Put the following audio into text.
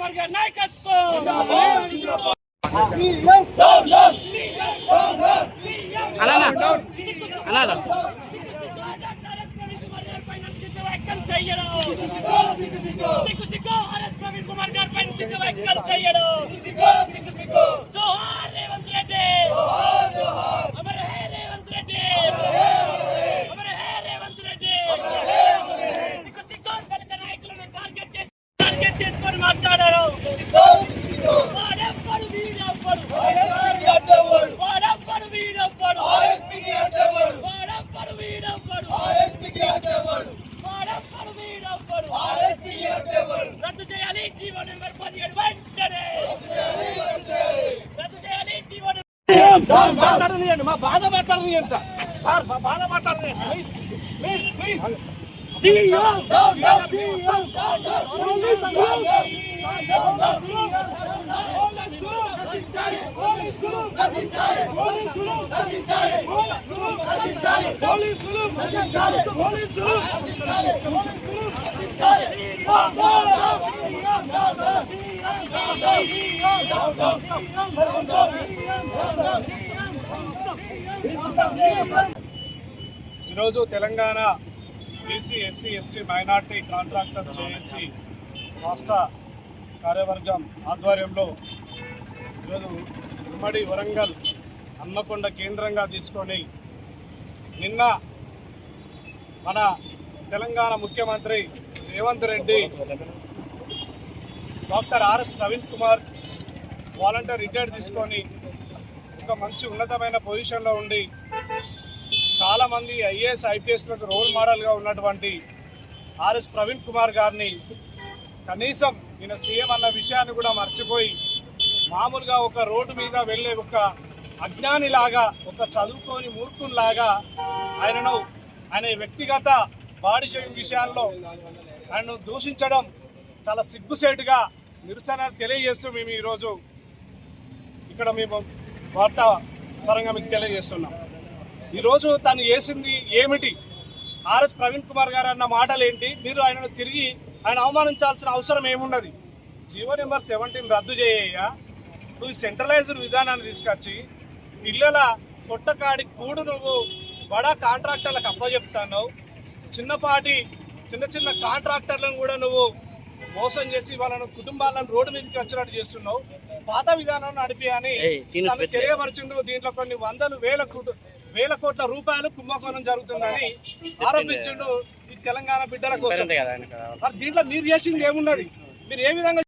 కుమార్ గారి నాయకత్వం ప్రవీణ్ కుమార్ గారి పైన చిన్న వ్యాఖ్యలు చేయడం జోహార్ రేవంత్ రెడ్డి అమర్ హే రేవంత్ రెడ్డి అమర్ హే రేవంత్ రెడ్డి దళిత నాయకులను టార్గెట్ చేసుకొని మాట్లాడారు వాడెవ్వడు వీడెవ్వడు వాడెవ్వడు వీడెవ్వడు వాడెవ్వడు వీడెవ్వడు వాడెవ్వడు వీడెవ్వడు రద్దు చేయాలి జీవో నెంబర్ 17 వెంటనే రద్దు చేయాలి జీవో మాట్లాడనియండి, మా బాధ మాట్లాడనియండి సార్. సార్ మా బాధ మాట్లాడనియండి ప్లీజ్ ప్లీజ్. ఈరోజు Telangana BC SC ST minority contractor JAC రాష్ట్ర కార్యవర్గం ఆధ్వర్యంలో ఈరోజు ఉమ్మడి వరంగల్ హన్మకొండ కేంద్రంగా తీసుకొని నిన్న మన తెలంగాణ ముఖ్యమంత్రి Revanth Reddy doctor RS Praveen Kumar volunteer retired తీసుకొని ఒక మంచి ఉన్నతమైన పొజిషన్లో ఉండి చాలామంది ఐఏఎస్ ఐపీఎస్లకు రోల్ మోడల్గా ఉన్నటువంటి ఆర్ఎస్ ప్రవీణ్ కుమార్ గారిని కనీసం ఈయన సీఎం అన్న విషయాన్ని కూడా మర్చిపోయి మామూలుగా ఒక రోడ్డు మీద వెళ్ళే ఒక అజ్ఞానిలాగా ఒక చదువుకోని మూర్ఖునిలాగా ఆయన వ్యక్తిగత బాడీ షేవింగ్ విషయాల్లో ఆయనను దూషించడం చాలా సిగ్గుసేటుగా నిరసన తెలియజేస్తూ మేము ఈరోజు ఇక్కడ మేము వార్తా పరంగా మీకు తెలియజేస్తున్నాం. ఈరోజు తను చేసింది ఏమిటి, ఆర్ఎస్ ప్రవీణ్ కుమార్ గారు అన్న మాటలు ఏంటి, మీరు ఆయనను తిరిగి ఆయన అవమానించాల్సిన అవసరం ఏమున్నది? జీవో నెంబర్ 17 రద్దు చేయ్యా, నువ్వు సెంట్రలైజ్డ్ విధానాన్ని తీసుకొచ్చి పిల్లల పొట్టకాడి కూడు నువ్వు బడా కాంట్రాక్టర్లకు అప్పచెప్తాను, చిన్న చిన్న కాంట్రాక్టర్లను కూడా నువ్వు మోసం చేసి వాళ్ళను కుటుంబాలను రోడ్డు మీదకి వచ్చినట్టు చేస్తున్నావు. పాత విధానం నడిపి అని తెలియపరిచిండు. దీంట్లో కొన్ని వేల కోట్ల రూపాయలు కుంభకోణం జరుగుతుందని ఆరోపించిండు ఈ తెలంగాణ బిడ్డల కోసం. దీంట్లో మీరు చేసింది ఏమున్నది? మీరు ఏ విధంగా